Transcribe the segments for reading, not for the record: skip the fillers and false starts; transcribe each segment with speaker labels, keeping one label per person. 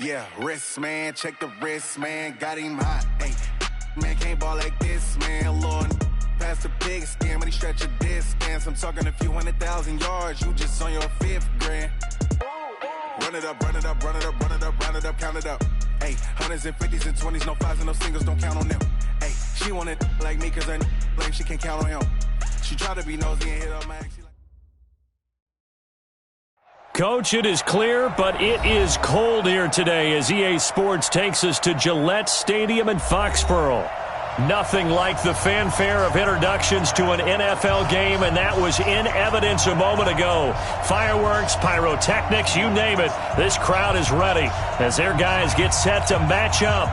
Speaker 1: Yeah, wrist, man, check the wrist, man, got him hot. Hey, man, can't ball like this, man, Lord. Past the pig skin, when he stretch a distance. I'm talking a few 100,000 yards, you just on your 5th grand. Run it up, run it up, run it up, run it up, run it up, count it up. Hey, hundreds and 50s and 20s, no 5s and no singles, don't count on them. Hey, she want it like me, cause her blame, she can't count on him. She try to be nosy and hit up my ex.
Speaker 2: Coach, it is clear, but it is cold here today as EA Sports takes us to Gillette Stadium in Foxborough. Nothing like the fanfare of introductions to an NFL game, and that was in evidence a moment ago. Fireworks, pyrotechnics, you name it. This crowd is ready as their guys get set to match up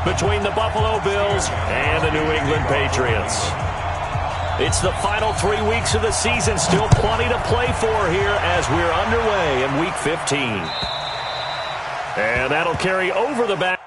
Speaker 2: between the Buffalo Bills and the New England Patriots. It's the final 3 weeks of the season. Still plenty to play for here as we're underway in Week 15. And that'll carry over the back.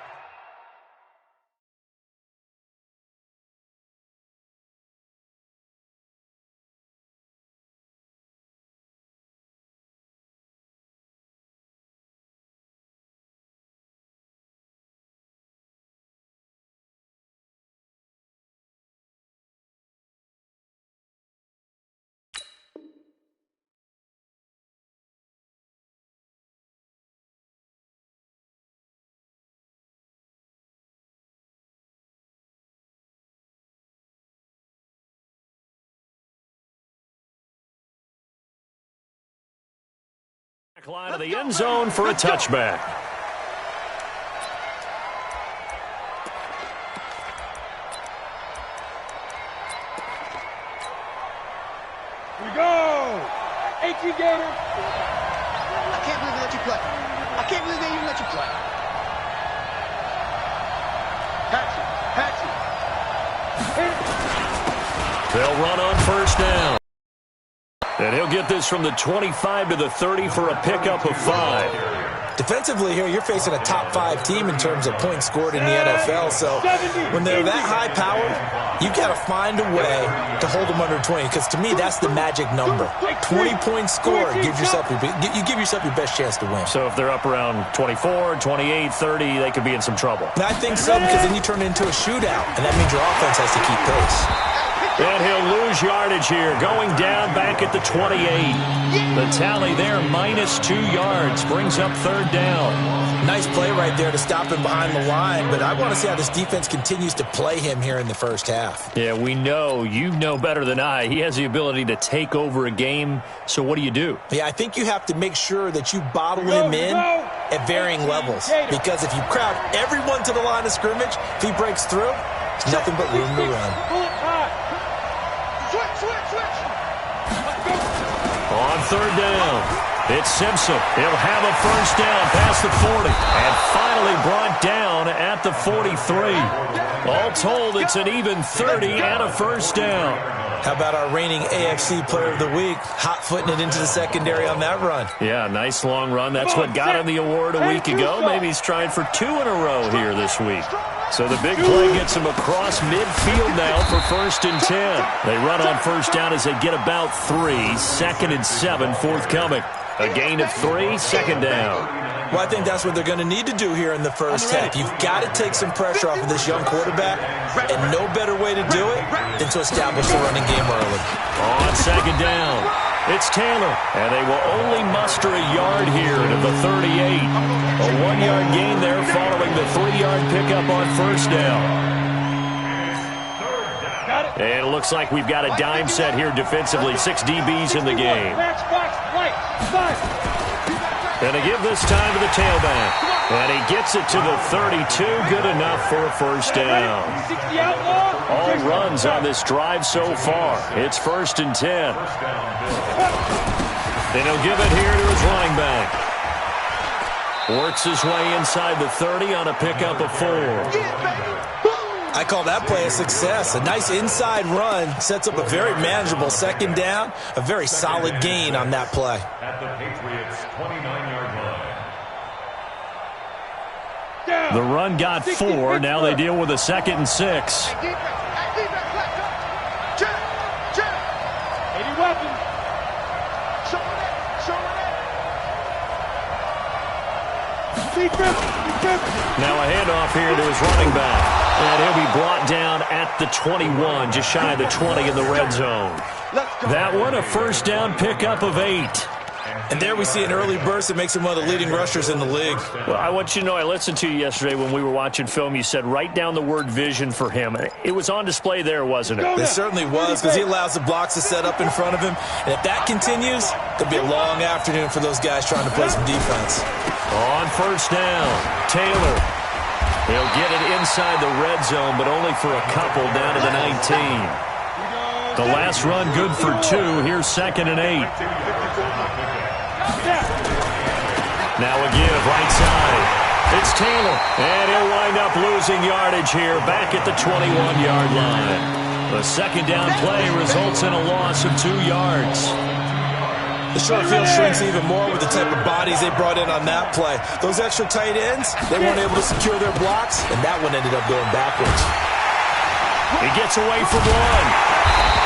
Speaker 2: Line of the end zone for a touchback.
Speaker 3: Here we go! 18 Gator!
Speaker 4: I can't believe they let you play. I can't believe they even let you play.
Speaker 3: Patchy!
Speaker 2: They'll run on first down. And he'll get this from the 25 to the 30 for a pickup of 5.
Speaker 5: Defensively here, you're facing a top 5 team in terms of points scored in the NFL. So when they're that high powered, you got to find a way to hold them under 20. Because to me, that's the magic number. 20 points scored, you give yourself your best chance to win.
Speaker 2: So if they're up around 24, 28, 30, they could be in some trouble.
Speaker 5: And I think so, because then you turn it into a shootout, and that means your offense has to keep pace.
Speaker 2: And he'll lose yardage here, going down back at the 28. The tally there, -2 yards, brings up third down.
Speaker 5: Nice play right there to stop him behind the line, but I want to see how this defense continues to play him here in the first half.
Speaker 2: Yeah, we know, you know better than I, he has the ability to take over a game, so what do?
Speaker 5: Yeah, I think you have to make sure that you bottle him in at varying levels, because if you crowd everyone to the line of scrimmage, if he breaks through, there's nothing but room to run.
Speaker 2: On third down, it's Simpson. He'll have a first down past the 40 and finally brought down at the 43. All told, it's an even 30 and a first down.
Speaker 5: How about our reigning AFC Player of the Week, hot-footing it into the secondary on that run?
Speaker 2: Yeah, nice long run. That's what got him the award a week ago. Maybe he's trying for 2 in a row here this week. So the big play gets him across midfield now for 1st and 10. They run on first down as they get about 3. 2nd and 7 forthcoming. A gain of 3, 2nd down.
Speaker 5: Well, I think that's what they're going to need to do here in the first half. You've got to take some pressure off of this young quarterback, and no better way to do it than to establish the running game early.
Speaker 2: On 2nd down, it's Taylor, and they will only muster a yard here to the 38. A 1-yard gain there following the 3-yard pickup on first down. And it looks like we've got a dime set here defensively. 6 DBs in the game. And they give this time to the tailback. And he gets it to the 32. Good enough for a first down. All runs on this drive so far. It's 1st and 10. And he'll give it here to his running back. Works his way inside the 30 on a pickup of 4.
Speaker 5: I call that play a success. A nice inside run sets up a very manageable 2nd down. A very solid gain on that play.
Speaker 3: At the Patriots' 29-yard line.
Speaker 2: The run got 4. Now they deal with a 2nd and 6.
Speaker 3: 80 weapons.
Speaker 2: Now a handoff here to his running back. And he'll be brought down at the 21, just shy of the 20 in the red zone. That one, a first down pickup of 8.
Speaker 5: And there we see an early burst that makes him one of the leading rushers in the league.
Speaker 2: Well, I want you to know, I listened to you yesterday when we were watching film. You said write down the word vision for him. It was on display there, wasn't it?
Speaker 5: It certainly was, because he allows the blocks to set up in front of him. And if that continues, it'll be a long afternoon for those guys trying to play some defense.
Speaker 2: On first down, Taylor. He'll get it inside the red zone, but only for a couple down to the 19. The last run good for 2. Here's 2nd and 8. Now a give, right side. It's Taylor, and he'll wind up losing yardage here back at the 21-yard line. The second down play results in a loss of 2 yards.
Speaker 5: The short field shrinks even more with the type of bodies they brought in on that play. Those extra tight ends, they weren't able to secure their blocks, and that one ended up going backwards.
Speaker 2: He gets away from one.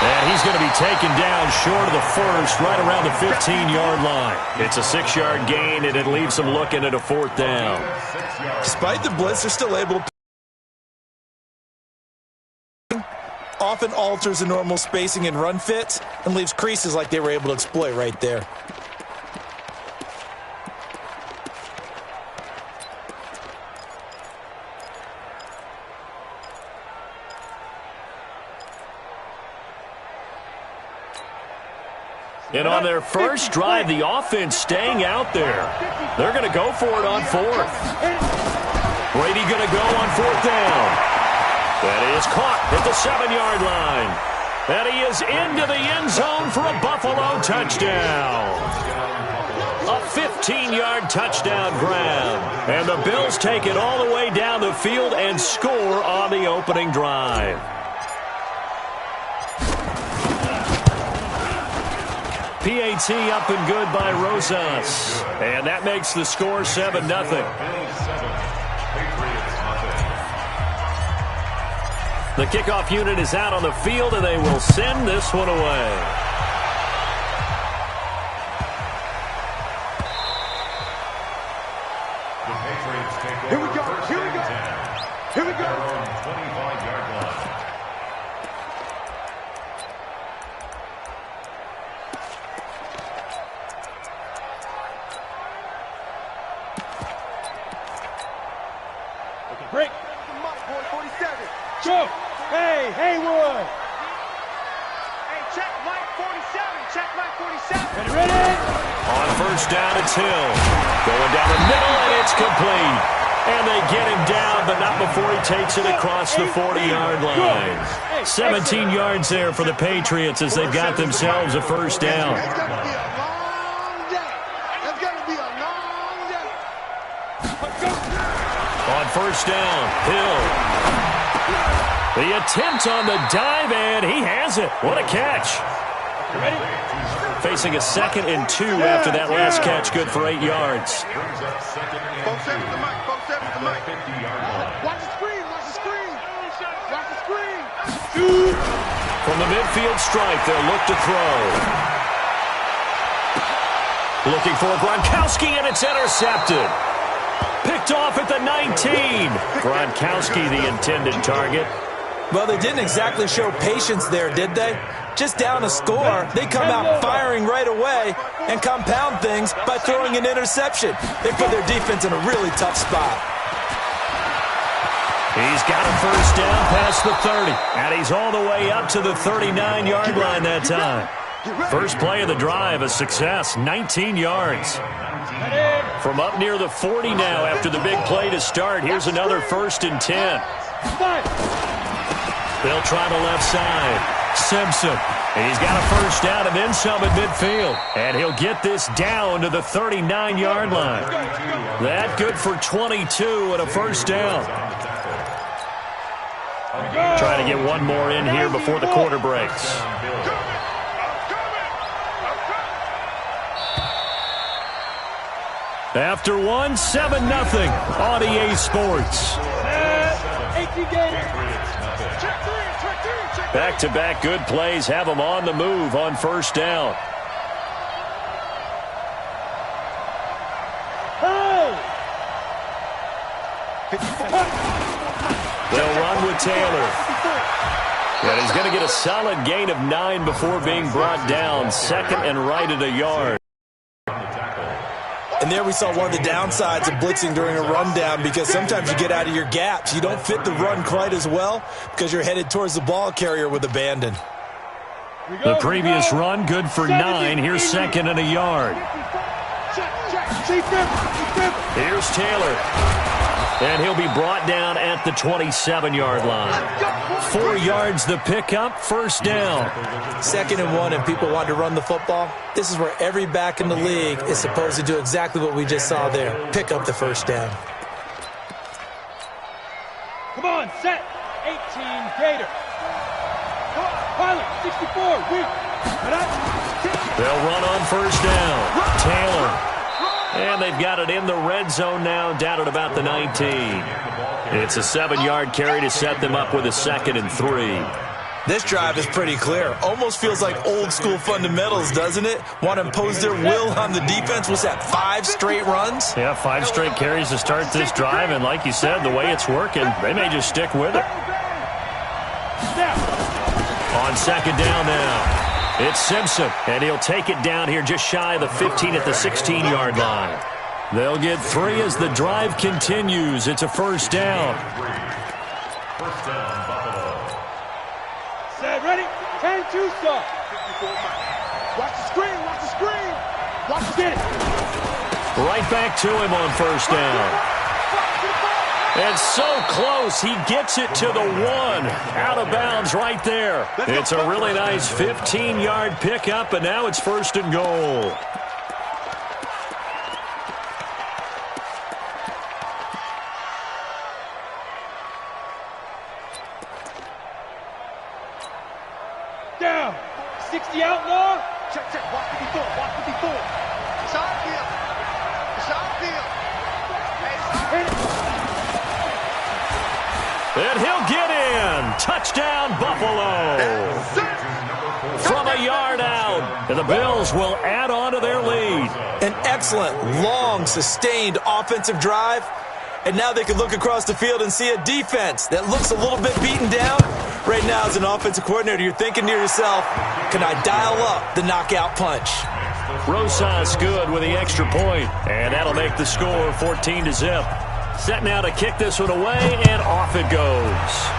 Speaker 2: And he's going to be taken down short of the first, right around the 15-yard line. It's a 6-yard gain, and it leaves them looking at a 4th down.
Speaker 5: Despite the blitz, they're still able to often alters the normal spacing and run fits and leaves creases like they were able to exploit right there.
Speaker 2: And on their first drive, the offense staying out there. They're going to go for it on 4th. Brady going to go on 4th down. That is caught at the 7-yard line. And he is into the end zone for a Buffalo touchdown. A 15-yard touchdown grab. And the Bills take it all the way down the field and score on the opening drive. PAT up and good by Rosas. And that makes the score 7-0. The kickoff unit is out on the field, and they will send this one away.
Speaker 3: Here we go. Here we go. Here we go. 25-yard line. Break. Go. Hey, Haywood.
Speaker 4: Hey, check Mike 47. Check Mike 47.
Speaker 3: Ready?
Speaker 2: On first down, it's Hill. Going down the middle, and it's complete. And they get him down, but not before he takes it across the 40-yard line. 17 yards there for the Patriots as they've got themselves a first down.
Speaker 4: It's going to be a long day. It's going to be a long day.
Speaker 2: On first down, Hill. The attempt on the dive, and he has it. What a catch. Facing a 2nd and 2 after that last catch, good for 8 yards.
Speaker 4: Watch the screen. Watch the screen. Watch the screen.
Speaker 2: From the midfield stripe, they'll look to throw. Looking for Gronkowski, and it's intercepted. Picked off at the 19. Gronkowski, the intended target.
Speaker 5: Well, they didn't exactly show patience there, did they? Just down a score, they come out firing right away and compound things by throwing an interception. They put their defense in a really tough spot.
Speaker 2: He's got a first down past the 30, and he's all the way up to the 39-yard line that time. First play of the drive, a success, 19 yards. From up near the 40 now after the big play to start, here's another 1st and 10. They'll try the left side. Simpson. And he's got a first down and then some at midfield. And he'll get this down to the 39-yard line. That good for 22 and a first down. Trying to get one more in here before the quarter breaks. After one, 7-0 on EA Sports. Back-to-back good plays have them on the move on first down. They'll run with Taylor. And he's going to get a solid gain of 9 before being brought down. Second and right at a yard.
Speaker 5: And there we saw one of the downsides of blitzing during a rundown, because sometimes you get out of your gaps. You don't fit the run quite as well because you're headed towards the ball carrier with abandon.
Speaker 2: The previous run, good for 9. Here's second and a yard. Here's Taylor. And he'll be brought down at the 27-yard line. 4 yards the pickup, first down.
Speaker 5: 2nd and 1, and people want to run the football. This is where every back in the league is supposed to do exactly what we just saw there. Pick up the first down.
Speaker 6: Come on, set. 18 Gator. Pilot, 64, weak.
Speaker 2: They'll run on first down. Taylor. And they've got it in the red zone now, down at about the 19. It's a 7-yard carry to set them up with a 2nd and 3.
Speaker 5: This drive is pretty clear. Almost feels like old school fundamentals, doesn't it? Want to impose their will on the defense. What's that, 5 straight runs?
Speaker 2: Yeah, 5 straight carries to start this drive. And like you said, the way it's working, they may just stick with it. On second down now. It's Simpson, and he'll take it down here just shy of the 15 at the 16-yard line. They'll get 3 as the drive continues. It's a first down.
Speaker 3: First down, Buffalo.
Speaker 6: Set, ready? 10-2 start. Watch the screen, watch the screen. Watch the get it.
Speaker 2: Right back to him on first down. And so close, he gets it to the 1. Out of bounds right there. It's a really nice 15-yard pickup, and now it's first and goal.
Speaker 6: Down. 60 outlaw.
Speaker 4: Check, watch what he doing, watch what he doing. It's out here. It's out here. Hey, it's out here.
Speaker 2: And he'll get in. Touchdown, Buffalo. From a yard out. And the Bills will add on to their lead.
Speaker 5: An excellent, long, sustained offensive drive. And now they can look across the field and see a defense that looks a little bit beaten down. Right now, as an offensive coordinator, you're thinking to yourself, can I dial up the knockout punch?
Speaker 2: Rosas good with the extra point. And that'll make the score 14-zip. Set now to kick this one away, and off it goes.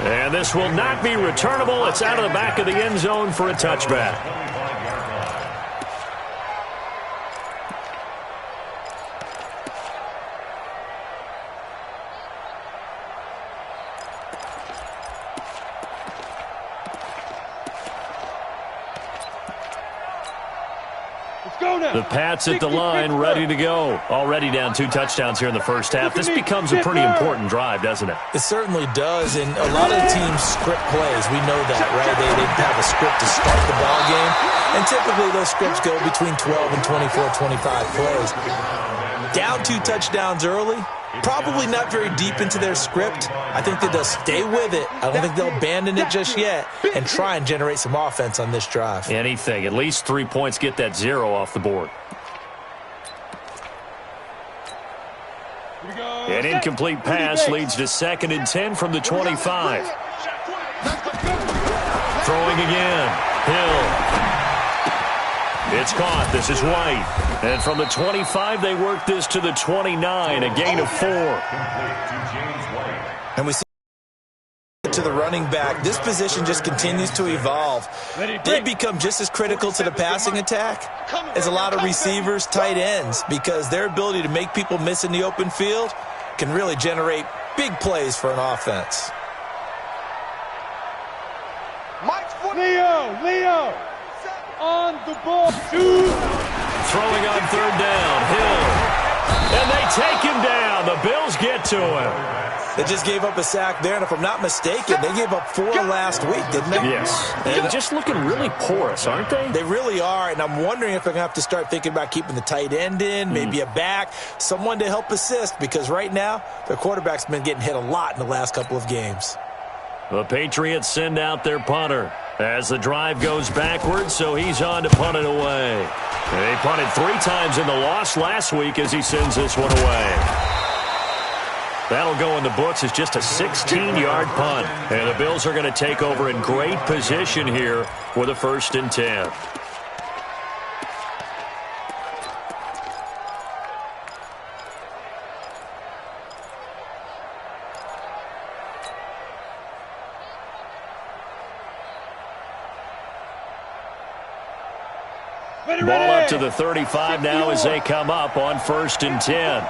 Speaker 2: And this will not be returnable. It's out of the back of the end zone for a touchback. The Pats at the line, ready to go. Already down 2 touchdowns here in the first half. This becomes a pretty important drive, doesn't it?
Speaker 5: It certainly does, and a lot of the teams script plays. We know that, right? They have a script to start the ball game, and typically those scripts go between 12 and 24, 25 plays. Down 2 touchdowns early, probably not very deep into their script. I think that they'll stay with it. I don't think they'll abandon it just yet and try and generate some offense on this drive.
Speaker 2: Anything. At least 3 points, get that 0 off the board. An incomplete pass leads to 2nd and 10 from the 25. Throwing again. Hill. It's caught. This is White. And from the 25, they work this to the 29, a gain of 4.
Speaker 5: And we see to the running back. This position just continues to evolve. They become just as critical to the passing attack as a lot of receivers, tight ends, because their ability to make people miss in the open field can really generate big plays for an offense.
Speaker 6: Leo. On the ball, 2.
Speaker 2: Throwing on 3rd down, Hill. And they take him down. The Bills get to him.
Speaker 5: They just gave up a sack there, and if I'm not mistaken, they gave up 4 last week, didn't they?
Speaker 2: Yes. They're just looking really porous, aren't they?
Speaker 5: They really are, and I'm wondering if they're going to have to start thinking about keeping the tight end in, maybe a back, someone to help assist, because right now, their quarterback's been getting hit a lot in the last couple of games.
Speaker 2: The Patriots send out their punter as the drive goes backwards, so he's on to punt it away. They punted 3 times in the loss last week as he sends this one away. That'll go in the books as just a 16-yard punt. And the Bills are going to take over in great position here with a 1st and 10. Ball up to the 35 now as they come up on 1st and 10.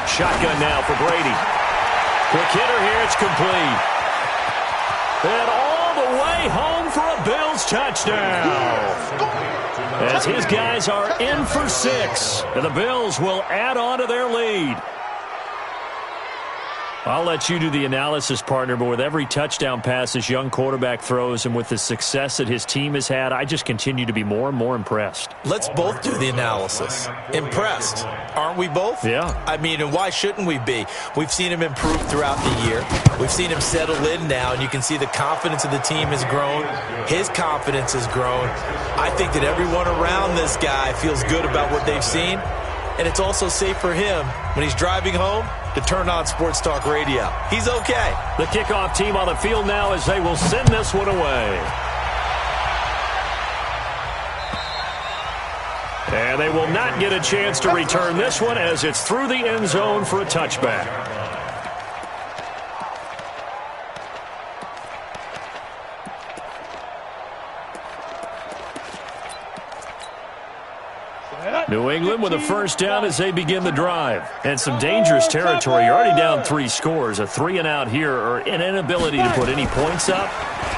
Speaker 2: Shotgun now for Brady. Quick hitter here, it's complete. And all the way home for a Bills touchdown. As his guys are in for 6. And the Bills will add on to their lead. I'll let you do the analysis, partner, but with every touchdown pass this young quarterback throws and with the success that his team has had, I just continue to be more and more impressed.
Speaker 5: Let's both do the analysis. Impressed. Aren't we both?
Speaker 2: Yeah.
Speaker 5: I mean, and why shouldn't we be? We've seen him improve throughout the year. We've seen him settle in now, and you can see the confidence of the team has grown. His confidence has grown. I think that everyone around this guy feels good about what they've seen, and it's also safe for him when he's driving home to turn on Sports Talk Radio. He's okay.
Speaker 2: The kickoff team on the field now as they will send this one away. And they will not get a chance to return this one as it's through the end zone for a touchback. New England with a 1st down as they begin the drive. And some dangerous territory. You're already down 3 scores. A 3-and-out here or an inability to put any points up.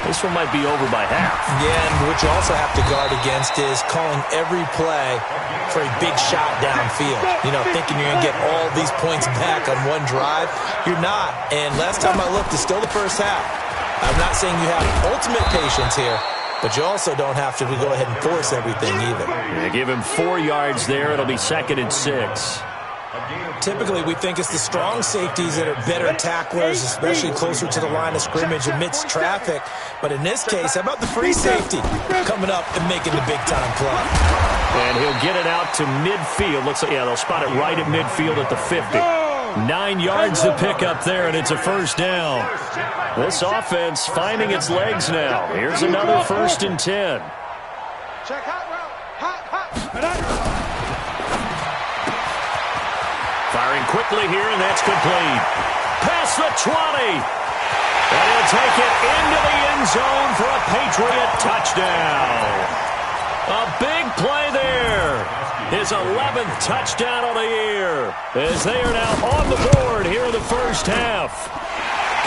Speaker 2: This one might be over by half.
Speaker 5: Yeah, and what you also have to guard against is calling every play for a big shot downfield. You know, thinking you're going to get all these points back on one drive. You're not. And last time I looked, it's still the 1st half. I'm not saying you have ultimate patience here, but you also don't have to go ahead and force everything either.
Speaker 2: Yeah, give him 4 yards there. It'll be 2nd and 6.
Speaker 5: Typically, we think it's the strong safeties that are better tacklers, especially closer to the line of scrimmage amidst traffic. But in this case, how about the free safety coming up and making the big-time play?
Speaker 2: And he'll get it out to midfield. Looks like, yeah, they'll spot it right at midfield at the 50. 9 yards to pick up there, and it's a 1st down. This offense finding its legs now. Here's another 1st and 10.
Speaker 4: Check hot route. Hot.
Speaker 2: Firing quickly here, and that's complete. Past the 20. And he'll take it into the end zone for a Patriot touchdown. A big play there. His 11th touchdown of the year. As they are now on the board here in the 1st half.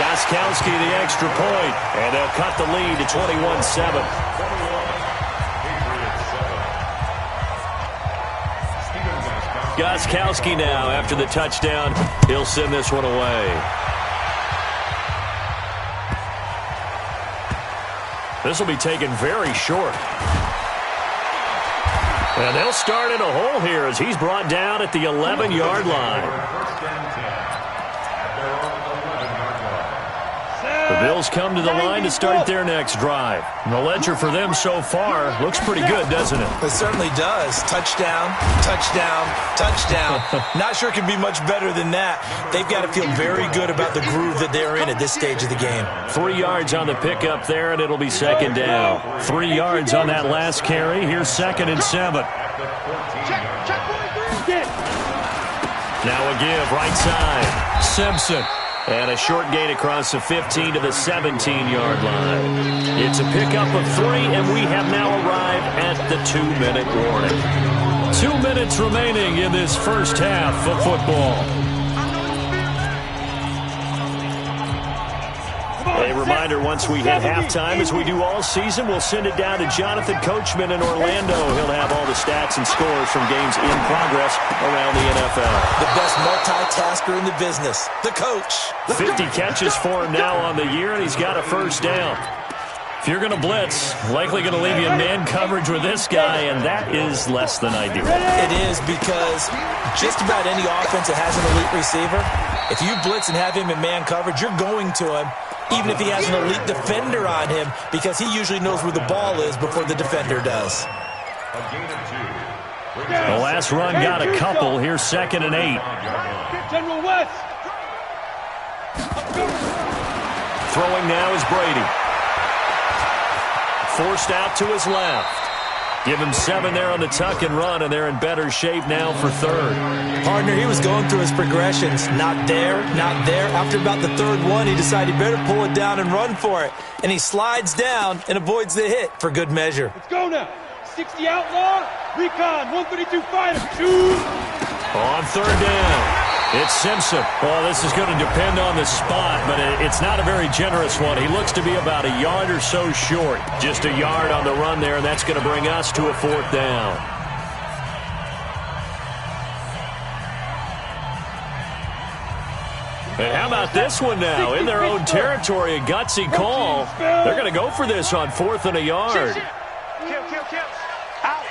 Speaker 2: Gostkowski the extra point, and they'll cut the lead to 21-7. Gostkowski now, after the touchdown, he'll send this one away. This will be taken very short. And they'll start in a hole here as he's brought down at the 11-yard line. The Bills come to the line to start their next drive. And the ledger for them so far looks pretty good, doesn't it?
Speaker 5: It certainly does. Touchdown, touchdown, touchdown. Not sure it can be much better than that. They've got to feel very good about the groove that they're in at this stage of the game.
Speaker 2: 3 yards on the pickup there, and it'll be 2nd down. 3 yards on that last carry. Here's 2nd and 7. Now a give, right side. Simpson. And a short gain across the 15 to the 17-yard line. It's a pickup of 3, and we have now arrived at the 2-minute warning. 2 minutes remaining in this 1st half of football. A reminder, once we hit halftime, as we do all season, we'll send it down to Jonathan Coachman in Orlando. He'll have all the stats and scores from games in progress around the NFL.
Speaker 5: The best multitasker in the business, the coach.
Speaker 2: 50 catches for him now on the year, and he's got a 1st down. If you're going to blitz, likely going to leave you in man coverage with this guy, and that is less than ideal.
Speaker 5: It is, because just about any offense that has an elite receiver, if you blitz and have him in man coverage, you're going to him, even if he has an elite defender on him, because he usually knows where the ball is before the defender does.
Speaker 3: A gain of 2.
Speaker 2: The last run got a couple. Here's 2nd and 8.
Speaker 6: General West.
Speaker 2: Throwing now is Brady. Forced out to his left. Give him 7 there on the tuck and run, and they're in better shape now for 3rd.
Speaker 5: Partner, he was going through his progressions. Not there, not there. After about the 3rd one, he decided he better pull it down and run for it. And he slides down and avoids the hit for good measure.
Speaker 6: Let's go now. 60 outlaw, recon, 132 fighter, 2.
Speaker 2: On 3rd down, it's Simpson. Well, this is going to depend on the spot, but it's not a very generous one. He looks to be about a yard or so short. Just a yard on the run there, and that's going to bring us to a 4th down. And how about this one now? In their own territory, a gutsy call. They're going to go for this on 4th and a yard.
Speaker 4: Kill. Out.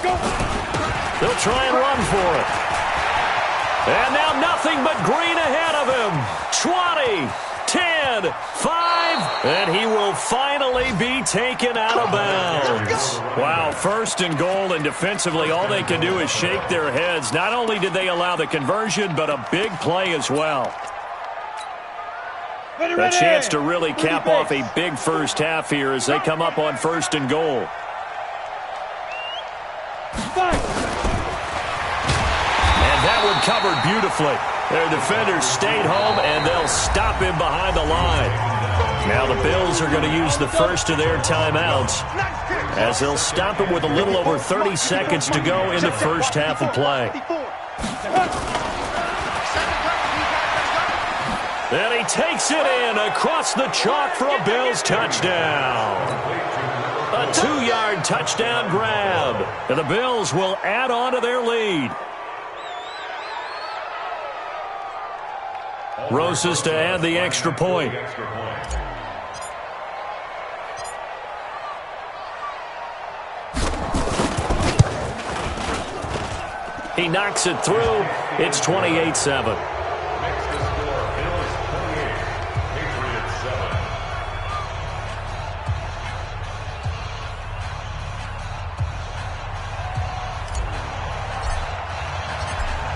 Speaker 6: Go.
Speaker 2: They'll try and run for it. And now nothing but green ahead of him. 20, 10, 5, and he will finally be taken out of bounds. Wow, 1st and goal, and defensively all they can do is shake their heads. Not only did they allow the conversion, but a big play as well. A chance to really cap off a big first half here as they come up on 1st and goal. And that one covered beautifully. Their defenders stayed home, and they'll stop him behind the line. Now the Bills are going to use the first of their timeouts as they'll stop him with a little over 30 seconds to go in the first half of play. And he takes it in across the chalk for a Bills touchdown. A 2-yard touchdown grab. And the Bills will add on to their lead. Rosas to add the extra point. He knocks it through. It's 28-7.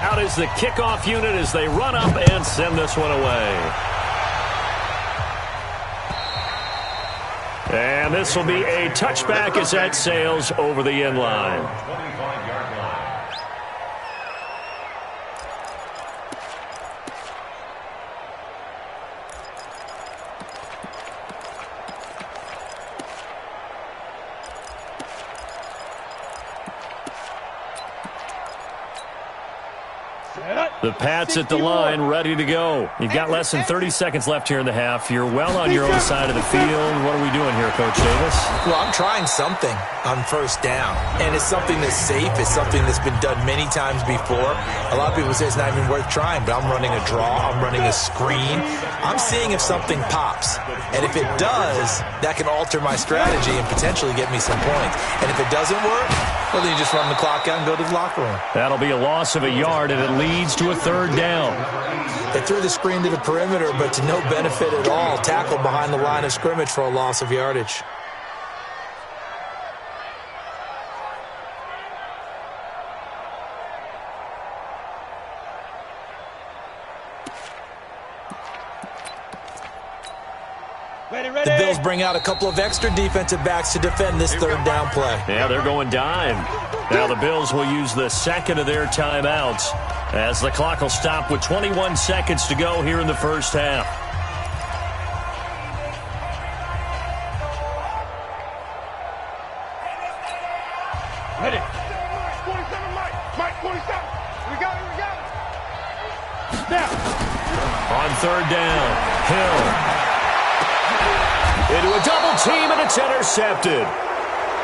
Speaker 2: Out is the kickoff unit as they run up and send this one away. And this will be a touchback as that sails over the end line. The Pats at the line, ready to go. You've got less than 30 seconds left here in the half. You're well on your own side of the field. What are we doing here, Coach Davis?
Speaker 5: Well, I'm trying something on 1st down, and it's something that's safe. It's something that's been done many times before. A lot of people say it's not even worth trying, but I'm running a draw. I'm running a screen. I'm seeing if something pops, and if it does, that can alter my strategy and potentially get me some points. And if it doesn't work, well, then you just run the clock out and go to the locker room.
Speaker 2: That'll be a loss of a yard, and it leads to a 3rd down.
Speaker 5: They threw the screen to the perimeter, but to no benefit at all. Tackled behind the line of scrimmage for a loss of yardage. The Bills bring out a couple of extra defensive backs to defend this 3rd down play.
Speaker 2: Yeah, they're going dime. Now the Bills will use the second of their timeouts as the clock will stop with 21 seconds to go here in the first half.
Speaker 6: Ready.
Speaker 4: 27, Mike, 27. We got it.
Speaker 6: Now.
Speaker 2: On 3rd down, Hill. Into a double team, and it's intercepted.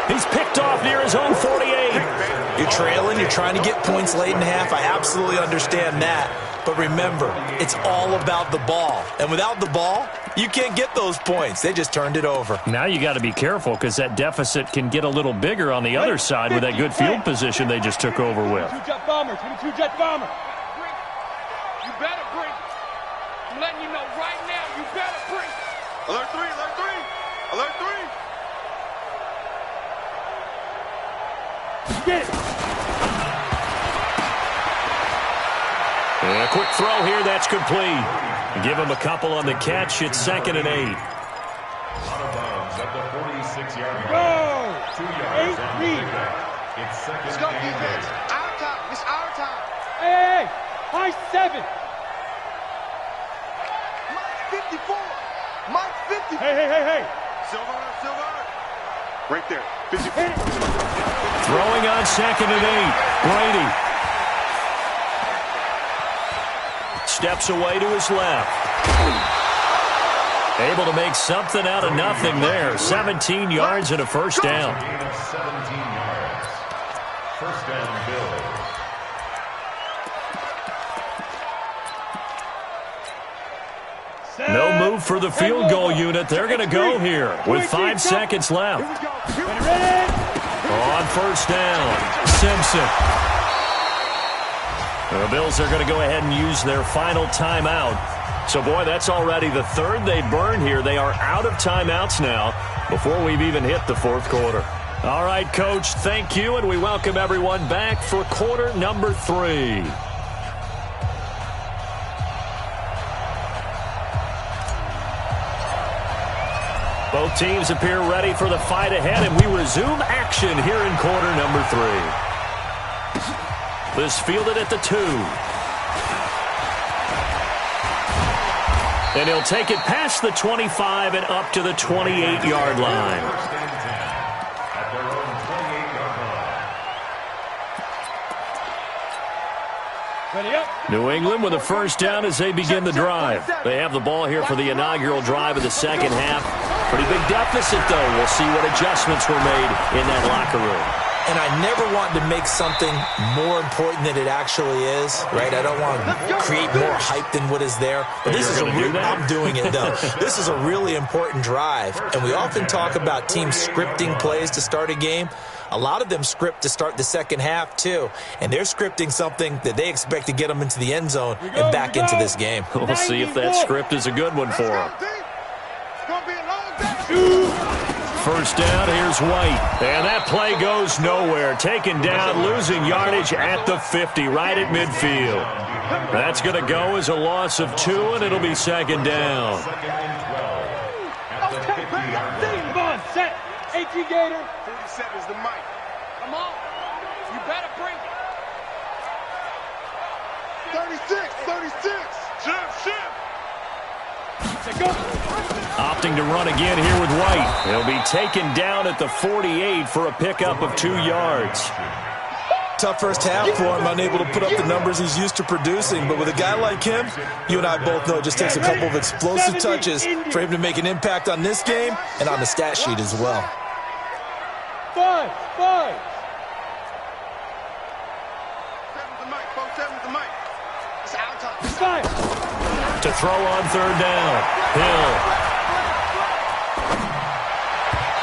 Speaker 2: He's picked off near his own 48.
Speaker 5: You're trailing. You're trying to get points late in the half. I absolutely understand that. But remember, it's all about the ball. And without the ball, you can't get those points. They just turned it over.
Speaker 2: Now you got to be careful because that deficit can get a little bigger on the other side with that good field position they just took over with.
Speaker 6: 22 jet bomber, 22 jet bomber.
Speaker 4: You better bring. I'm letting you know right now, you better bring. Alert 3, alert 3. Alert 3.
Speaker 6: Get it.
Speaker 2: And a quick throw here, that's complete. Give him a couple on the catch. It's 2nd and 8.
Speaker 3: Out of bounds at the 46-yard line.
Speaker 6: Go.
Speaker 3: 2 yards on the
Speaker 6: 8-3.
Speaker 3: pickup. It's 2nd
Speaker 4: Let's go,
Speaker 3: and
Speaker 4: defense.
Speaker 3: 8.
Speaker 4: Our time. It's our time.
Speaker 6: Hey, high 7.
Speaker 4: Mike 54. Mike 54.
Speaker 6: Hey.
Speaker 4: Silver. Right there. 54.
Speaker 6: Hit it.
Speaker 2: Throwing on 2nd and 8. Brady. Steps away to his left. Able to make something out of nothing there. 17 yards and a first down.
Speaker 3: Gain of 17 yards. First down, Bills.
Speaker 2: No move for the field goal unit. They're going to go here with 5 seconds left.
Speaker 6: Ready?
Speaker 2: On first down, Simpson. The Bills are going to go ahead and use their final timeout. So, boy, that's already the third they burn here. They are out of timeouts now before we've even hit the fourth quarter. All right, Coach, thank you, and we welcome everyone back for quarter number 3. Both teams appear ready for the fight ahead, and we resume action here in quarter number 3. This fielded at the 2. And he'll take it past the 25 and up to the 28-yard line.
Speaker 3: First and 10 at their own 28-yard line.
Speaker 6: Ready up.
Speaker 2: New England with a first down as they begin the drive. They have the ball here for the inaugural drive of the second half. Pretty big deficit, though. We'll see what adjustments were made in that locker room.
Speaker 5: And I never want to make something more important than it actually is, right? I don't want to create more hype than what is there. But this is I'm doing it, though. This is a really important drive. And we often talk about teams scripting plays to start a game. A lot of them script to start the second half, too. And they're scripting something that they expect to get them into the end zone and back into this game.
Speaker 2: We'll see if that script is a good one for them.
Speaker 4: It's going to be a long day.
Speaker 2: First down, here's White. And that play goes nowhere. Taken down, losing yardage at the 50, right at midfield. That's going to go as a loss of 2, and it'll be second down.
Speaker 3: 2nd and 12 at the 50-yard line.
Speaker 6: Come on, set. 18 Gator.
Speaker 4: 47 is the mic.
Speaker 7: Come on. You better bring it.
Speaker 4: 36. Ship.
Speaker 2: Opting to run again here with White. He'll be taken down at the 48 for a pickup of 2 yards.
Speaker 5: Tough first half for him, unable to put up the numbers he's used to producing. But with a guy like him, you and I both know it just takes a couple of explosive touches for him to make an impact on this game and on the stat sheet as well.
Speaker 6: 5.
Speaker 4: 7's the mic. It's our time.
Speaker 6: 5.
Speaker 2: To throw on third down. Hill.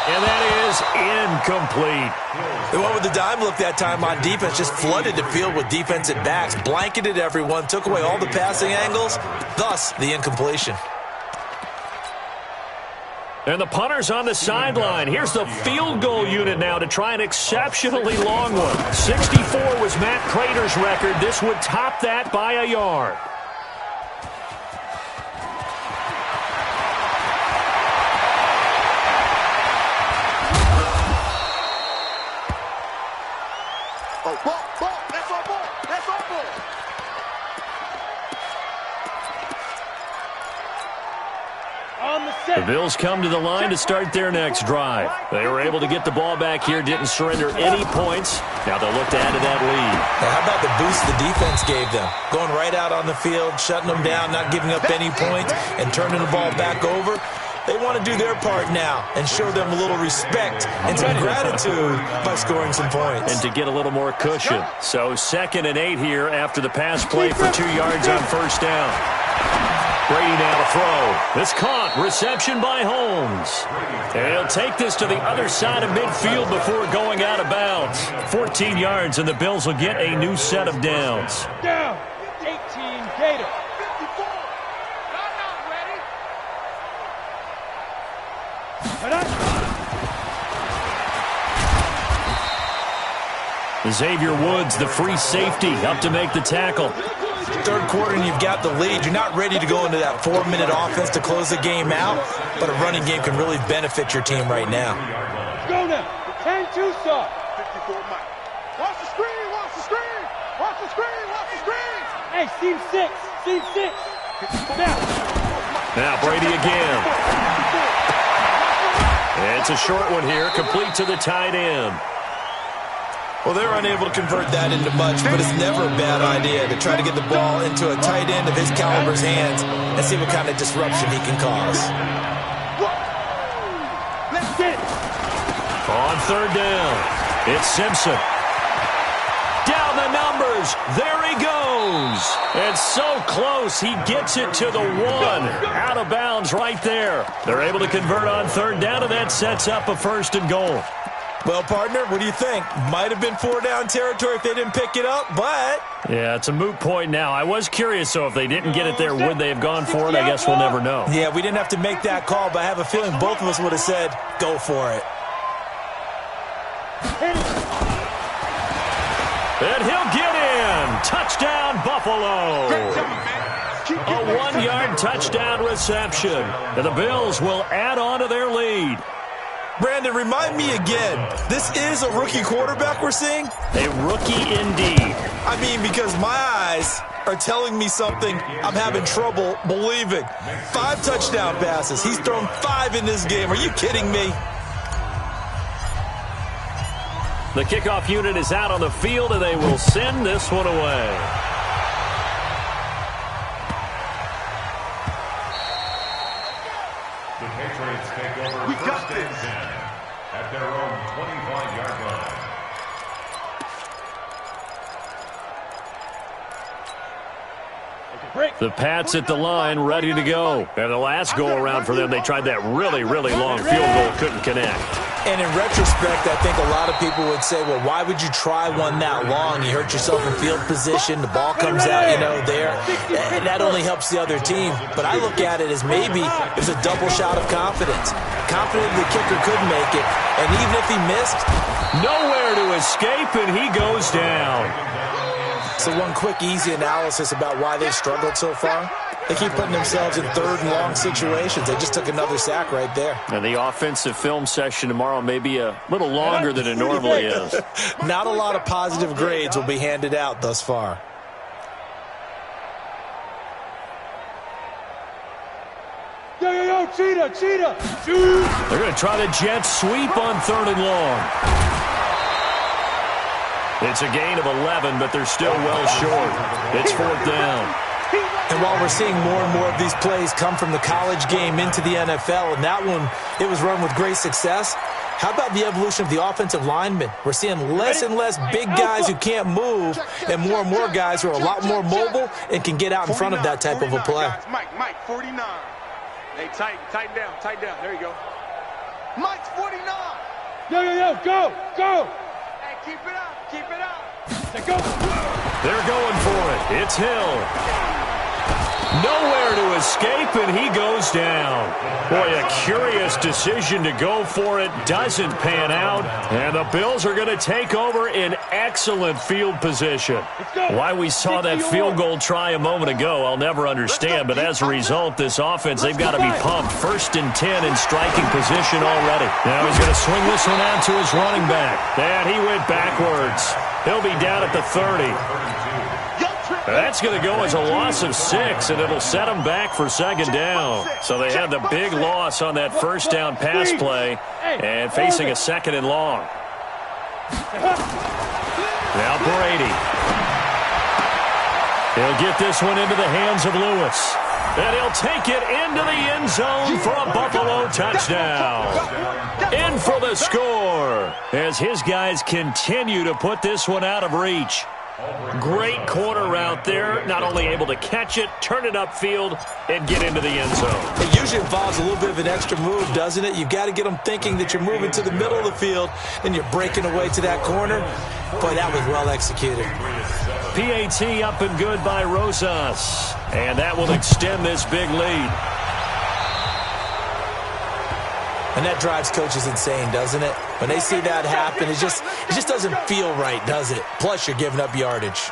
Speaker 2: And that is incomplete.
Speaker 5: They went with the dime look that time on defense, just flooded the field with defensive backs, blanketed everyone, took away all the passing angles, thus the incompletion.
Speaker 2: And the punter's on the sideline. Here's the field goal unit now to try an exceptionally long one. 64 was Matt Prater's record. This would top that by a yard. The Bills come to the line to start their next drive. They were able to get the ball back here, didn't surrender any points. Now they'll look to add to that lead.
Speaker 5: Now, how about the boost the defense gave them? Going right out on the field, shutting them down, not giving up any points, and turning the ball back over. They want to do their part now and show them a little respect and some gratitude by scoring some points.
Speaker 2: And to get a little more cushion. So 2nd and 8 here after the pass play for 2 yards on first down. Brady now to throw. It's caught. Reception by Holmes. And he'll take this to the other side of midfield before going out of bounds. 14 yards, and the Bills will get a new set of downs.
Speaker 6: Down. 18 Gator.
Speaker 4: 54.
Speaker 7: I'm not ready.
Speaker 2: Xavier Woods, the free safety, up to make the tackle.
Speaker 5: Third quarter and you've got the lead. You're not ready to go into that 4-minute offense to close the game out, but a running game can really benefit your team right now.
Speaker 6: Go now. 10-2 start.
Speaker 4: 54 Mike. Watch the screen, watch the screen. Watch the screen, watch the screen.
Speaker 6: Hey, seam 6. Seam 6.
Speaker 2: Now Brady again. It's a short one here, complete to the tight end.
Speaker 5: Well, they're unable to convert that into much, but it's never a bad idea to try to get the ball into a tight end of his caliber's hands and see what kind of disruption he can cause.
Speaker 6: Let's get it.
Speaker 2: On third down, it's Simpson. Down the numbers. There he goes. It's so close. He gets it to the 1. Out of bounds right there. They're able to convert on third down, and that sets up a 1st and goal.
Speaker 5: Well, partner, what do you think? Might have been 4-down territory if they didn't pick it up, but...
Speaker 2: Yeah, it's a moot point now. I was curious, so if they didn't get it there, would they have gone for it? I guess we'll never know.
Speaker 5: Yeah, we didn't have to make that call, but I have a feeling both of us would have said, go for it.
Speaker 2: And he'll get in. Touchdown, Buffalo. A 1-yard touchdown reception. And the Bills will add on to their lead.
Speaker 5: Brandon, remind me again, this is a rookie quarterback we're seeing?
Speaker 2: A rookie indeed.
Speaker 5: I mean, because my eyes are telling me something I'm having trouble believing. 5 touchdown passes. He's thrown 5 in this game. Are you kidding me?
Speaker 2: The kickoff unit is out on the field, and they will send this one away.
Speaker 3: The Patriots take over first and 10 at their own 25-yard line.
Speaker 2: The Pats at the line, ready to go. And the last go-around for them, they tried that really, really long field goal, couldn't connect.
Speaker 5: And in retrospect, I think a lot of people would say, well, why would you try one that long? You hurt yourself in field position. The ball comes out, there. And that only helps the other team. But I look at it as maybe it was a double shot of confidence. Confident the kicker could make it. And even if he missed,
Speaker 2: nowhere to escape, and he goes down.
Speaker 5: So one quick, easy analysis about why they've struggled so far. They keep putting themselves in third and long situations. They just took another sack right there.
Speaker 2: And the offensive film session tomorrow may be a little longer than it normally is.
Speaker 5: Not a lot of positive grades will be handed out thus far.
Speaker 6: Yo, cheetah.
Speaker 2: They're going to try the jet sweep on third and long. It's a gain of 11, but they're still well short. It's 4th down.
Speaker 5: And while we're seeing more and more of these plays come from the college game into the NFL, and that one, it was run with great success, how about the evolution of the offensive linemen? We're seeing less and less big guys who can't move, and more guys who are a lot more mobile and can get out in front of that type of a play.
Speaker 4: Mike, 49.
Speaker 7: Hey, tighten down. There you go.
Speaker 4: Mike's 49.
Speaker 6: Yo, go.
Speaker 4: Hey, keep it up.
Speaker 6: Let's go.
Speaker 2: They're going for it. It's Hill. Nowhere to escape, and he goes down. Boy, a curious decision to go for it. Doesn't pan out. And the Bills are going to take over in excellent field position. Why we saw that field goal try a moment ago, I'll never understand. But as a result, this offense, they've got to be pumped. 1st and 10 in striking position already. Now he's going to swing this one out to his running back. And he went backwards. He'll be down at the 30. That's going to go as a loss of 6, and it'll set them back for 2nd down. So they had the big loss on that 1st down pass play and facing a 2nd and long. Now Brady. He'll get this one into the hands of Lewis. And he'll take it into the end zone for a Buffalo touchdown. In for the score as his guys continue to put this one out of reach. Great corner route there. Not only able to catch it, turn it upfield, and get into the end zone.
Speaker 5: It usually involves a little bit of an extra move, doesn't it? You've got to get them thinking that you're moving to the middle of the field and you're breaking away to that corner. Boy, that was well executed.
Speaker 2: PAT up and good by Rosas. And that will extend this big lead.
Speaker 5: And that drives coaches insane, doesn't it? When they see that happen, it just doesn't feel right, does it? Plus, you're giving up yardage.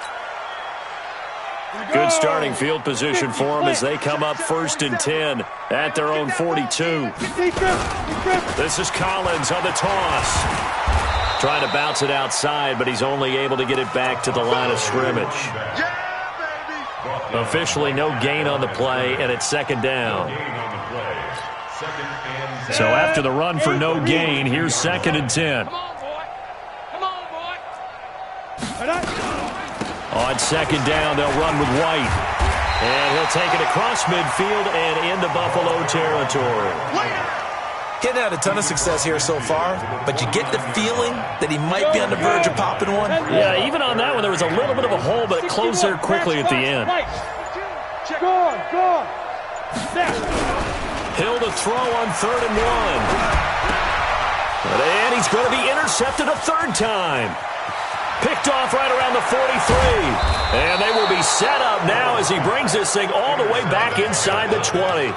Speaker 2: Good starting field position for them as they come up 1st and 10 at their own 42. This is Collins on the toss. Trying to bounce it outside, but he's only able to get it back to the line of scrimmage. Officially no gain on the play, and it's 2nd down. So after the run for no gain, here's 2nd and 10. On 2nd down, they'll run with White. And he'll take it across midfield and into Buffalo territory.
Speaker 5: Getting had a ton of success here so far, but you get the feeling that he might be on the verge of popping one.
Speaker 2: Yeah, even on that one, there was a little bit of a hole, but it closed there quickly at the end.
Speaker 6: Go on.
Speaker 2: Hill to throw on 3rd and 1. And he's going to be intercepted a 3rd time. Picked off right around the 43. And they will be set up now as he brings this thing all the way back inside the 20.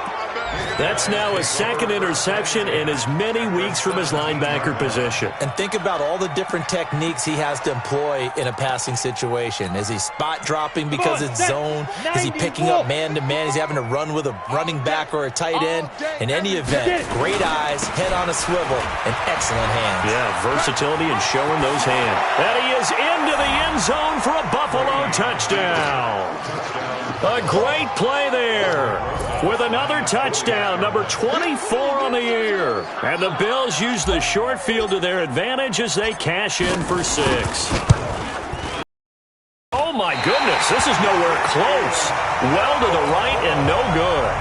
Speaker 2: That's now his 2nd interception in as many weeks from his linebacker position.
Speaker 5: And think about all the different techniques he has to employ in a passing situation. Is he spot dropping because it's zone? Is he picking up man-to-man? Is he having to run with a running back or a tight end? In any event, great eyes, head on a swivel, and excellent hands.
Speaker 2: Yeah, versatility and showing those hands. And he is into the end zone for a Buffalo touchdown. A great play there with another touchdown, number 24 on the year. And the Bills use the short field to their advantage as they cash in for 6. Oh, my goodness, this is nowhere close. Well to the right and no good.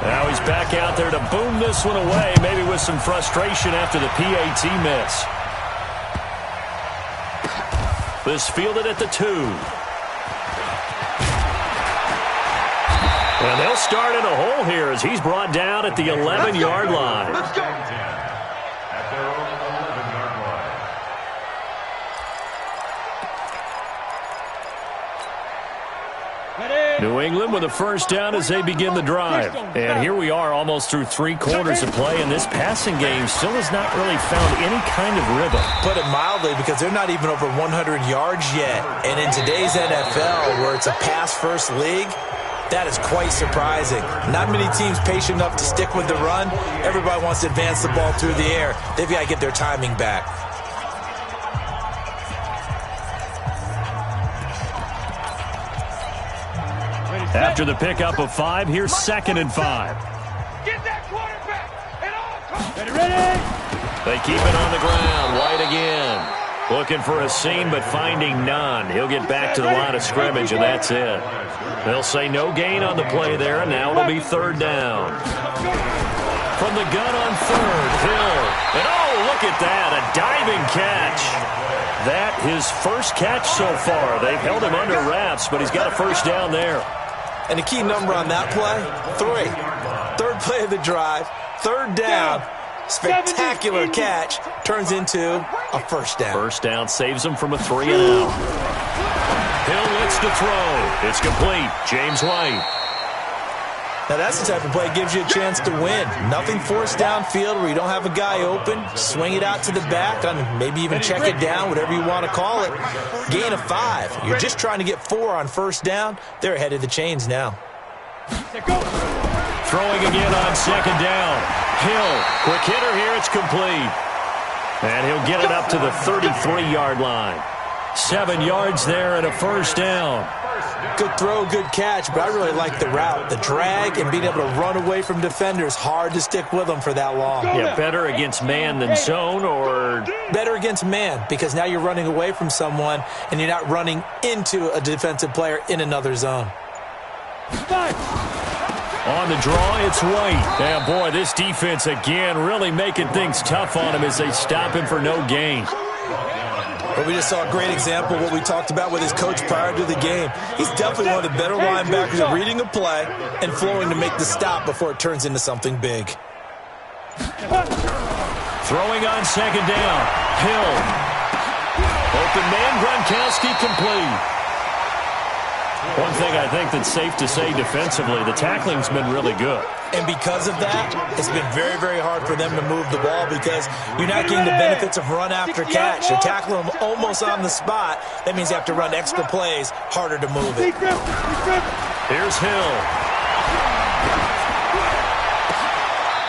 Speaker 2: Now he's back out there to boom this one away, maybe with some frustration after the PAT miss. This fielded at the 2. And they'll start in a hole here as he's brought down at the 11-yard line.
Speaker 3: At their own 11-yard line.
Speaker 2: New England with a 1st down as they begin the drive. And here we are almost through 3 quarters of play, and this passing game still has not really found any kind of rhythm.
Speaker 5: Put it mildly, because they're not even over 100 yards yet. And in today's NFL, where it's a pass-first league, that is quite surprising. Not many teams patient enough to stick with the run. Everybody wants to advance the ball through the air. They've got to get their timing back.
Speaker 2: After the pickup of 5, here's 2nd and 5.
Speaker 4: Get that quarterback and all comes.
Speaker 6: Ready?
Speaker 2: They keep it on the ground. White again. Looking for a seam, but finding none. He'll get back to the line of scrimmage, and that's it. They'll say no gain on the play there, and now it'll be 3rd down. From the gun on 3rd, Hill. And oh, look at that, a diving catch. That his first catch so far. They've held him under wraps, but he's got a 1st down there.
Speaker 5: And the key number on that play, 3. 3rd play of the drive, 3rd down. Spectacular catch turns into a 1st down.
Speaker 2: 1st down saves him from a 3-and-out. Hill looks to throw. It's complete. James White.
Speaker 5: Now that's the type of play that gives you a chance to win. Nothing forced downfield where you don't have a guy open. Swing it out to the back, and maybe even check it down, whatever you want to call it. Gain of 5. You're just trying to get 4 on 1st down. They're ahead of the chains now.
Speaker 2: Throwing again on 2nd down. Hill, quick hitter here, it's complete. And he'll get it up to the 33-yard line. 7 yards there and a 1st down.
Speaker 5: Good throw, good catch, but I really like the route. The drag and being able to run away from defenders, hard to stick with them for that long.
Speaker 2: Yeah, better against man than zone, or?
Speaker 5: Better against man, because now you're running away from someone and you're not running into a defensive player in another zone.
Speaker 2: On the draw, it's White. Yeah, boy, this defense again really making things tough on him as they stop him for no gain.
Speaker 5: But we just saw a great example of what we talked about with his coach prior to the game. He's definitely one of the better linebackers at reading a play and flowing to make the stop before it turns into something big.
Speaker 2: Throwing on 2nd down. Hill. Open man, Gronkowski complete. One thing I think that's safe to say defensively, the tackling's been really good.
Speaker 5: And because of that, it's been very, very hard for them to move the ball because you're not getting the benefits of run after catch. You're tackling them almost on the spot. That means you have to run extra plays, harder to move it.
Speaker 2: Here's Hill.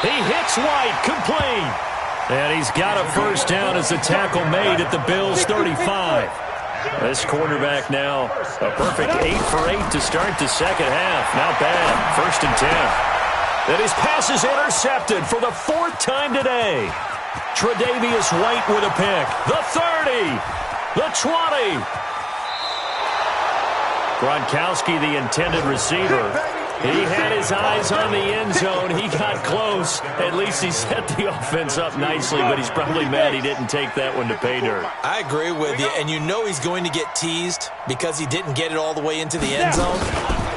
Speaker 2: He hits White, complete. And he's got a first down as the tackle made at the Bills' 35. This quarterback now, a perfect 8 for 8 to start the second half. Not bad. 1st and 10. And his pass is intercepted for the 4th time today. Tre'Davious White with a pick. The 30. The 20. Gronkowski, the intended receiver. He had his eyes on the end zone. He got close. At least he set the offense up nicely, but he's probably mad he didn't take that one to pay dirt.
Speaker 5: I agree with you, and you know he's going to get teased because he didn't get it all the way into the end zone.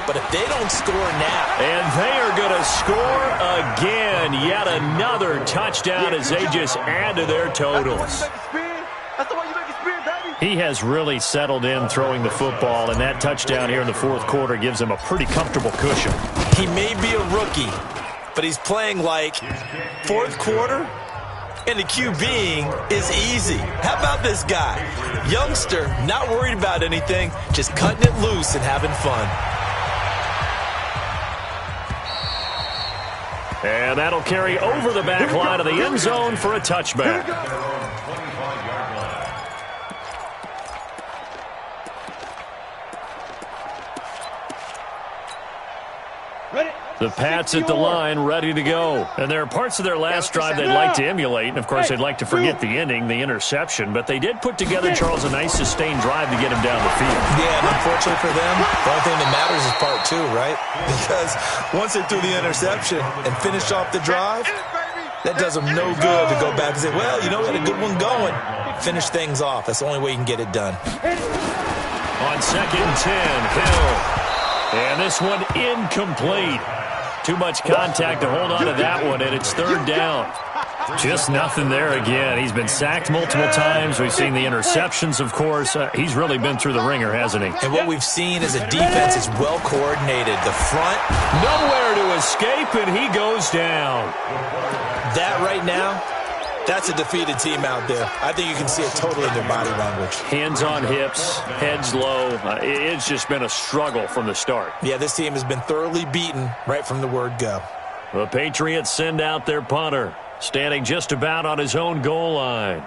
Speaker 5: But if they don't score now...
Speaker 2: And they are going to score again. Yet another touchdown as they just add to their totals. He has really settled in throwing the football, and that touchdown here in the 4th quarter gives him a pretty comfortable cushion.
Speaker 5: He may be a rookie, but he's playing like 4th quarter, and the QBing is easy. How about this guy? Youngster, not worried about anything, just cutting it loose and having fun.
Speaker 2: And that'll carry over the back line of the end zone for a touchback. The Pats at the line, ready to go. And there are parts of their last drive they'd like to emulate. And, of course, they'd like to forget the ending, the interception. But they did put together, Charles, a nice sustained drive to get him down the field.
Speaker 5: Yeah, and unfortunately for them, the only thing that matters is part 2, right? Because once they threw the interception and finished off the drive, that does them no good to go back and say, well, you know, we had a good one going. Finish things off. That's the only way you can get it done.
Speaker 2: On 2nd and 10, Hill. And this one incomplete. Too much contact to hold on to that one, and it's 3rd down. Just nothing there again. He's been sacked multiple times. We've seen the interceptions, of course. He's really been through the ringer, hasn't he?
Speaker 5: And what we've seen is a defense is well coordinated. The front,
Speaker 2: nowhere to escape, and he goes down.
Speaker 5: That right now, that's a defeated team out there. I think you can see it totally in their body language.
Speaker 2: Hands on hips, heads low. It's just been a struggle from the start.
Speaker 5: Yeah, this team has been thoroughly beaten right from the word go.
Speaker 2: The Patriots send out their punter, standing just about on his own goal line.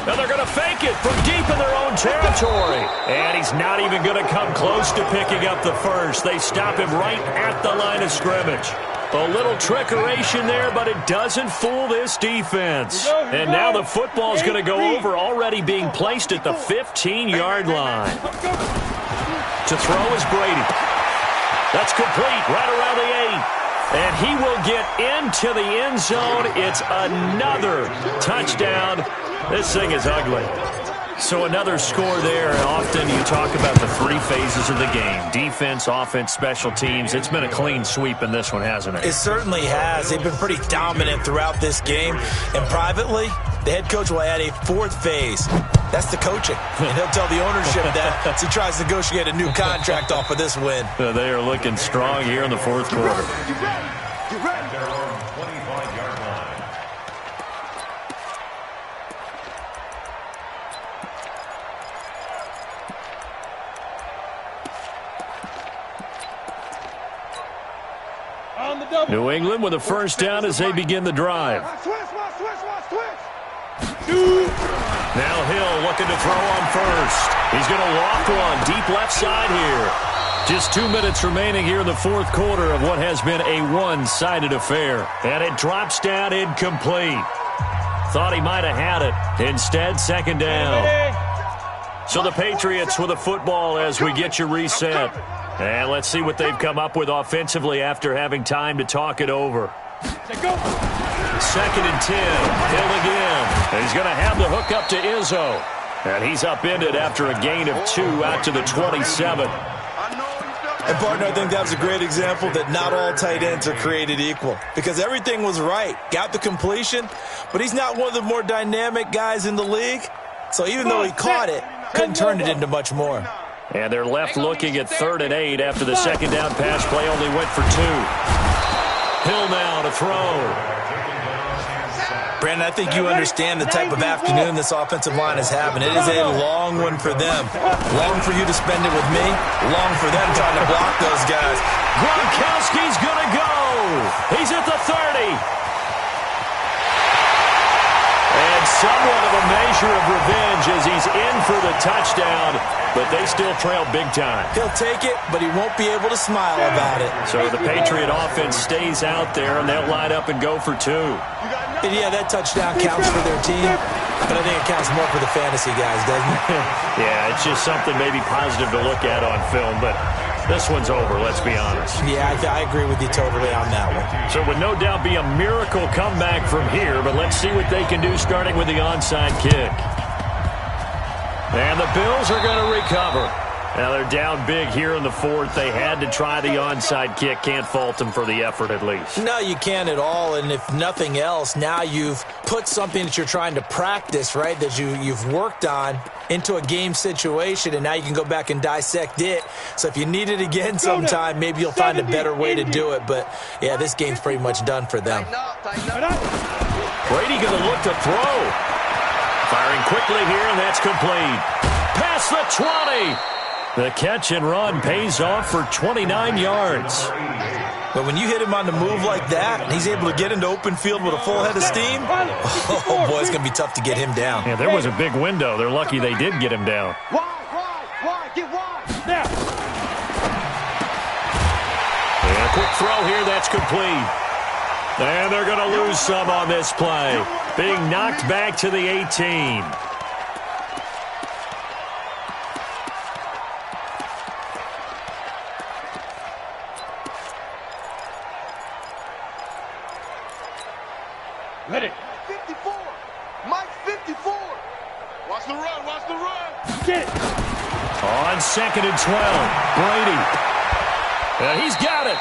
Speaker 2: And they're going to fake it from deep in their own territory. And he's not even going to come close to picking up the first. They stop him right at the line of scrimmage. A little trickeration there, but it doesn't fool this defense. And now the football's going to go over, already being placed at the 15-yard line. To throw is Brady. That's complete right around the 8. And he will get into the end zone. It's another touchdown. This thing is ugly. So another score there. Often you talk about the 3 phases of the game. Defense, offense, special teams. It's been a clean sweep in this one, hasn't it?
Speaker 5: It certainly has. They've been pretty dominant throughout this game. And privately, the head coach will add a 4th phase. That's the coaching. And he'll tell the ownership that as he tries to negotiate a new contract off of this win.
Speaker 2: They are looking strong here in the 4th quarter. New England with a first down as they begin the drive. Now Hill looking to throw on first. He's going to loft one deep left side here. Just 2 minutes remaining here in the 4th quarter of what has been a one-sided affair. And it drops down incomplete. Thought he might have had it. Instead, 2nd down. So the Patriots with a football as we get you reset. And let's see what they've come up with offensively after having time to talk it over. 2nd and 10. Hill again. And he's going to have the hook up to Izzo. And he's upended after a gain of 2 out to the 27.
Speaker 5: And, partner, I think that was a great example that not all tight ends are created equal because everything was right. Got the completion, but he's not one of the more dynamic guys in the league. So even though he caught it, couldn't turn it into much more.
Speaker 2: And they're left looking at 3rd and 8 after the second down pass play only went for 2. Hill now to throw.
Speaker 5: Brandon, I think you understand the type of afternoon this offensive line is having. It is a long one for them. Long for you to spend it with me. Long for them trying to block those guys.
Speaker 2: Gronkowski's going to go. He's at the 30. And somewhat of a measure of revenge as he's in for the touchdown, but they still trail big time.
Speaker 5: He'll take it, but he won't be able to smile about it.
Speaker 2: So the Patriot offense stays out there, and they'll line up and go for 2.
Speaker 5: And yeah, that touchdown counts for their team, but I think it counts more for the fantasy guys, doesn't it?
Speaker 2: Yeah, it's just something maybe positive to look at on film, but this one's over, let's be honest.
Speaker 5: Yeah, I agree with you totally on that one.
Speaker 2: So it would no doubt be a miracle comeback from here, but let's see what they can do starting with the onside kick. And the Bills are going to recover. Now they're down big here in the 4th. They had to try the onside kick. Can't fault them for the effort at least.
Speaker 5: No, you can't at all. And if nothing else, now you've put something that you're trying to practice, right, that you've worked on into a game situation, and now you can go back and dissect it. So if you need it again sometime, maybe you'll find a better way to do it. But, yeah, this game's pretty much done for them.
Speaker 2: Brady going to look to throw. Firing quickly here, and that's complete. Past the 20. The catch and run pays off for 29 yards.
Speaker 5: But when you hit him on the move like that, and he's able to get into open field with a full head of steam, oh, boy, it's going to be tough to get him down.
Speaker 2: Yeah, there was a big window. They're lucky they did get him down.
Speaker 6: Wide, get wide. Now.
Speaker 2: And a quick throw here, that's complete. And they're going to lose some on this play. Being knocked back to the 18.
Speaker 6: Ready.
Speaker 4: 54. Mike 54. Watch the run. Watch the run.
Speaker 6: Get it.
Speaker 2: On 2nd and 12. Brady. And he's got it.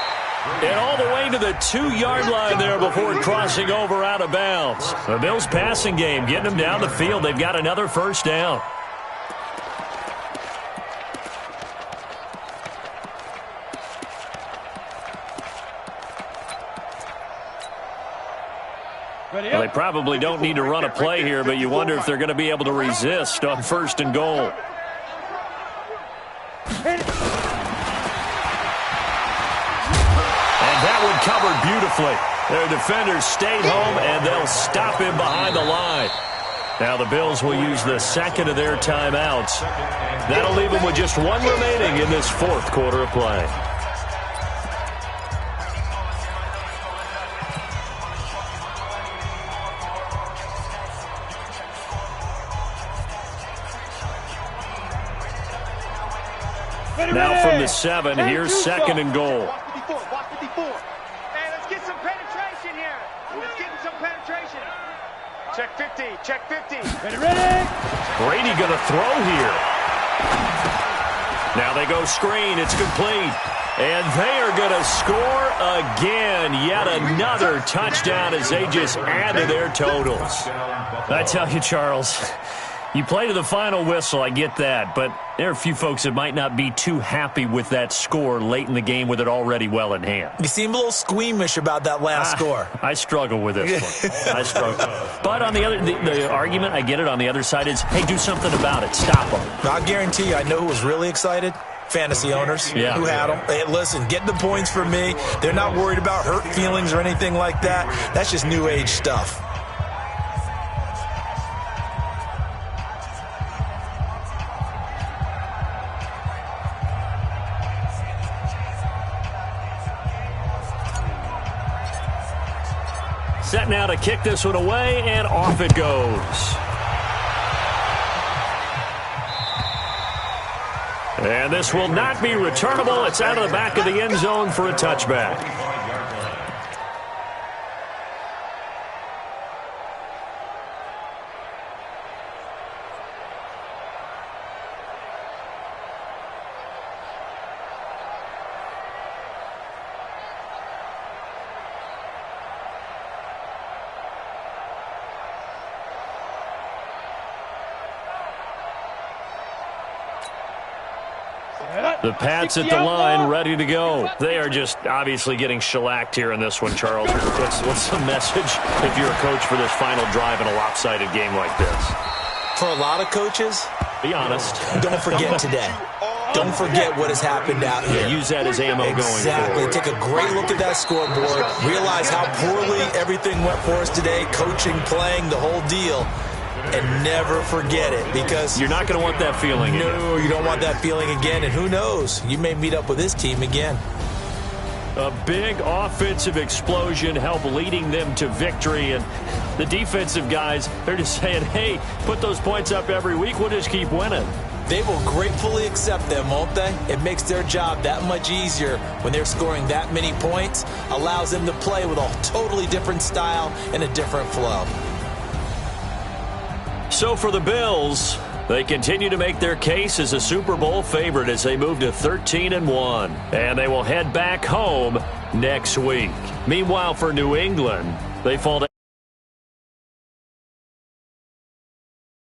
Speaker 2: And all the way to the 2-yard line there before crossing over out of bounds. The Bills passing game getting them down the field. They've got another first down. Well, they probably don't need to run a play here, but you wonder if they're going to be able to resist on 1st and goal.
Speaker 6: Hit it.
Speaker 2: And that one covered beautifully. Their defenders stayed home, and they'll stop him behind the line. Now the Bills will use the 2nd of their timeouts. That'll leave them with just 1 remaining in this 4th quarter of play. Now from the 7, here's 2nd and goal.
Speaker 4: Watch 54. Watch 54. Hey, let's get some penetration here. Let's get some penetration. Check 50. Check 50.
Speaker 6: Ready.
Speaker 2: Brady going to throw here. Now they go screen. It's complete. And they are going to score again. Yet another touchdown as they just add to their totals. I tell you, Charles, you play to the final whistle, I get that, but there are a few folks that might not be too happy with that score late in the game with it already well in hand.
Speaker 5: You seem a little squeamish about that last score.
Speaker 2: I struggle with this one. I struggle. But on the other, the argument, I get it, on the other side is, hey, do something about it. Stop them.
Speaker 5: I'll guarantee you, I know who was really excited. Fantasy owners who had them. Hey, listen, get the points for me. They're not worried about hurt feelings or anything like that. That's just new age stuff.
Speaker 2: Set now to kick this one away, and off it goes. And this will not be returnable. It's out of the back of the end zone for a touchback. The Pats at the line, ready to go. They are just obviously getting shellacked here in this one, Charles. What's the message if you're a coach for this final drive in a lopsided game like this?
Speaker 5: For a lot of coaches,
Speaker 2: be honest.
Speaker 5: Don't forget today. Don't forget what has happened out here.
Speaker 2: Yeah, use that as ammo going forward.
Speaker 5: Exactly. Take a great look at that scoreboard. Realize how poorly everything went for us today. Coaching, playing, the whole deal. And never forget it, because
Speaker 2: you're not going to want that feeling again.
Speaker 5: No, you don't want that feeling again. And who knows? You may meet up with this team again.
Speaker 2: A big offensive explosion helped leading them to victory. And the defensive guys, they're just saying, hey, put those points up every week. We'll just keep winning.
Speaker 5: They will gratefully accept them, won't they? It makes their job that much easier when they're scoring that many points. Allows them to play with a totally different style and a different flow.
Speaker 2: So for the Bills, they continue to make their case as a Super Bowl favorite as they move to 13-1. And they will head back home next week. Meanwhile, for New England, they fall to